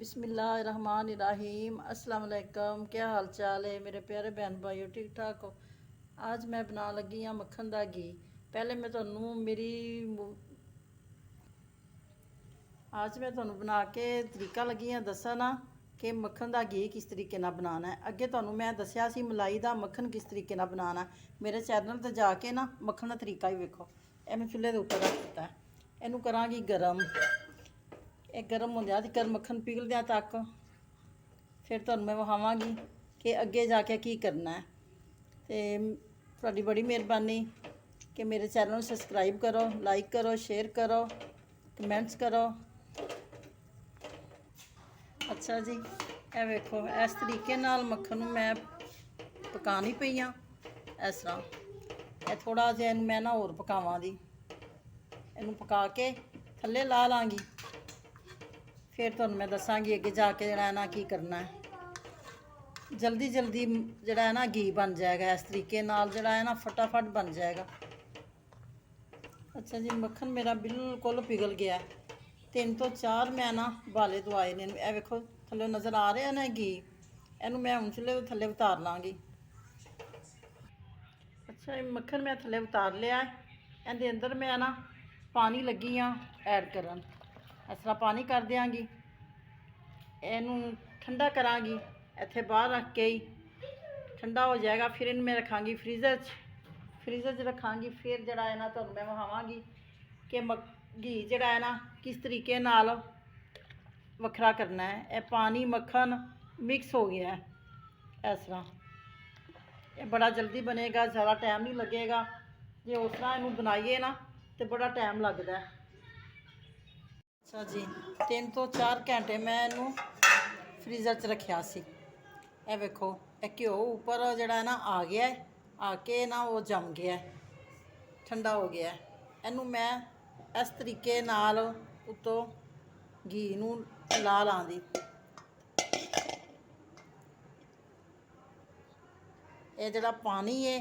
बिस्मिल्लाहिर्रहमानिर्रहीम अस्सलाम वालेकुम। क्या हाल चाल है मेरे प्यारे बहन भाइयों, ठीक ठाक हो? आज मैं बना लगी हाँ मक्खन दा घी। पहले मैं ਤੁਹਾਨੂੰ आज मैं ਤੁਹਾਨੂੰ बना के तरीका लगी हाँ दसन कि मक्खन दा घी किस तरीके नाल बनाना है। अगे ਤੁਹਾਨੂੰ मैं दसिया सी मलाई दा मक्खन किस तरीके नाल बनाना है। मेरे चैनल ते जाके ना मक्खन दा तरीका ही वेखो। ਇਹ मैं चुल्हे के ਉੱਤੇ रख दिता है। इनू करांगी गरम। ਇਹ ਗਰਮ ਹੁੰਦਿਆਂ ਤੱਕ ਮੱਖਣ ਪਿਘਲਦਿਆਂ ਤੱਕ ਫਿਰ ਤੁਹਾਨੂੰ ਮੈਂ ਵਿਖਾਵਾਂਗੀ ਕਿ ਅੱਗੇ ਜਾ ਕੇ ਕੀ ਕਰਨਾ ਹੈ। ਤੇ ਤੁਹਾਡੀ ਬੜੀ ਮਿਹਰਬਾਨੀ ਕਿ ਮੇਰੇ ਚੈਨਲ ਨੂੰ ਸਬਸਕ੍ਰਾਈਬ ਕਰੋ, ਲਾਈਕ ਕਰੋ, ਸ਼ੇਅਰ ਕਰੋ, ਕਮੈਂਟਸ ਕਰੋ। ਅੱਛਾ ਜੀ, ਇਹ ਵੇਖੋ ਇਸ ਤਰੀਕੇ ਨਾਲ ਮੱਖਣ ਨੂੰ ਮੈਂ ਪਕਾਉਣੀ ਪਈ ਆ। ਇਸ ਤਰ੍ਹਾਂ ਇਹ ਥੋੜਾ ਜਿਹਾ ਇਹਨੂੰ ਮੈਂ ਨਾ ਹੋਰ ਪਕਾਵਾਂਗੀ। ਇਹਨੂੰ ਪਕਾ ਕੇ ਥੱਲੇ ਲਾ ਲਾਂਗੀ। फिर तुहानूं मैं दसांगी अगे जाके जिहड़ा है ना की करना है। जल्दी जल्दी जिहड़ा है ना घी बन जाएगा। इस तरीके नाल जिहड़ा है ना फटाफट बन जाएगा। अच्छा जी, मक्खन मेरा बिल्कुल पिघल गया है। 3 ਤੋਂ 4 मैं ना बाले दवाए ने। ये वेखो थल्ले नज़र आ रहा है ना घी। इहनूं मैं हुण चुल्हे थल्ले उतार लांगी। अच्छा, ये मक्खन मैं थल्ले उतार लिया है। इहदे अंदर मैं ना पानी लगी हाँ ऐड करन। इस तरह पानी कर देंगी। इनू ठंडा करांगी। इत्थे बाहर रख के ही ठंडा हो जाएगा। फिर इन मैं रखांगी फ्रीज़र च रखांगी। फिर जड़ा है ना तुहानूं मैं विखावांगी कि घी जड़ा है ना किस तरीके नाल वखरा करना है। यह पानी मक्खन मिक्स हो गया है। इस तरह ये बड़ा जल्दी बनेगा, ज़्यादा टाइम नहीं लगेगा। जो उस तरह इनू बनाइए ना तो बड़ा टाइम लगता है। अच्छा जी, 3 ਤੋਂ 4 घंटे मैं इनू फ्रीज़र च रखिया सी। ये वेखो ये घ्यो उपर जड़ा है ना आ गया है, आके ना वो जम गया है, ठंडा हो गया है। इनू मैं इस तरीके नाल उतों घी नू ला लांदी। ये जड़ा पानी है,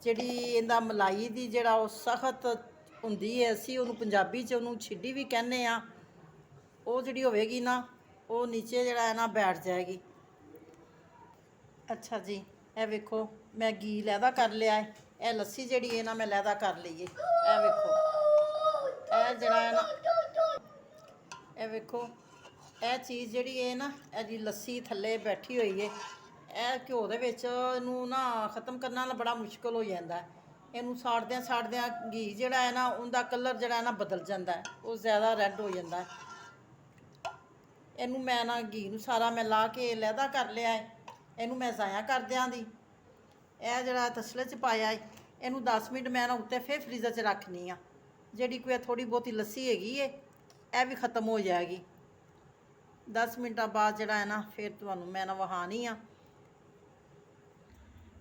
जिहड़ी इहदा मलाई दी जड़ा वो सख्त हुंदी है, असीं उहनूं पंजाबी च उहनूं छिड्डी भी कहने आ। वो जी होगी ना वो नीचे जड़ा है ना बैठ जाएगी। अच्छा जी, ये वेखो मैं घी लैदा कर लिया है। यह लस्सी जी है ना मैं लैदा कर ली है। यह वेखो यह जड़ा है ना यह वेखो यह चीज़ जी है ना यह लस्सी थल्ले बैठी हुई है। यह घ्यो दे विच इनू ना ख़त्म करना बड़ा मुश्किल हो जाता है। इनू साड़द्या घी जड़ा है ना उनका कलर जड़ा है ना बदल जाता है, वो ज़्यादा रैड हो जाता है। इनू मैं ना घी नू सारा मैं ला के लैदा कर लिया है। इनू मैं ज़ाया कर देंगी। यह जड़ा तसले च पाया है, इनू 10 मिनट मैं ना उत्ते फिर फ्रीज़र च रखनी आ। जी कोई थोड़ी बहुती लस्सी हैगी है यह भी ख़त्म हो जाएगी। 10 मिनटा बाद जड़ा है ना फिर तुहानूं मैं ना वहानी आ।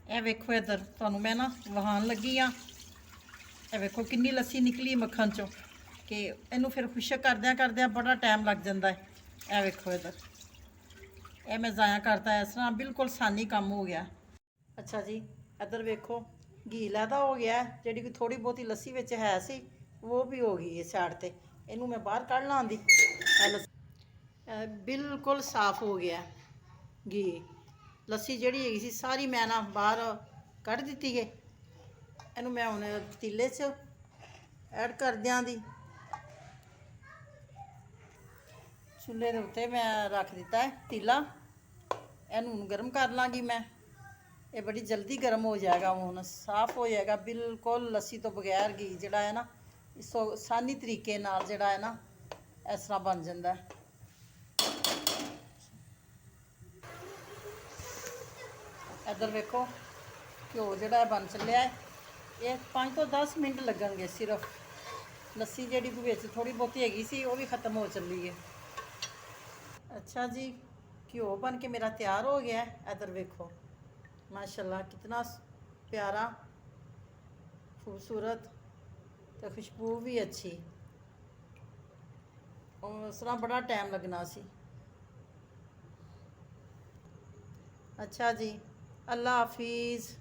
यह वेखो इधर तुहानूं मैं ना वहान लगी हाँ। यह वेखो कितनी लस्सी निकली मक्खन चों कि इनू फिर खुशक करद्या बड़ा टाइम लग जाता है। यह वेखो इधर यह मैं ज़ाया करता है। इस तरह बिल्कुल सानी काम हो गया। अच्छा जी, इधर वेखो घी लैदा हो गया है। जी थोड़ी बहुती लस्सी विच है सी वो भी हो गई है साइड ते। इनू मैं बाहर कढ़ लाँदी। बिल्कुल साफ हो गया घी। लस्सी जिहड़ी हैगी सी सारी मैं ना बाहर कढ़ दित्ती है। इनू मैं हुण पतीले च ऐड कर दियांगी। चूल्हे के उत्ते मैं रख दिता है पतीला। इनू गर्म कर लाँगी मैं। ये बड़ी जल्दी गर्म हो जाएगा, हुण साफ हो जाएगा बिल्कुल। लस्सी तो बगैर घी जड़ा है ना इस आसानी तरीके नाल जड़ा है ना इस तरह बन जाता है। इधर वेखो घ्यो जड़ा बन चलिया है। ये 5 ਤੋਂ 10 मिनट लगणगे सिर्फ। लस्सी जी विच थोड़ी बहुती हैगी सी वो भी खत्म हो चली है। अच्छा जी, घ्यो बन के मेरा तैयार हो गया है। इधर वेखो माशाल्लाह कितना प्यारा खूबसूरत तो खुशबू भी अच्छी। और उस तरह बड़ा टाइम लगना सी। अच्छा जी, अल्लाह हाफिज़।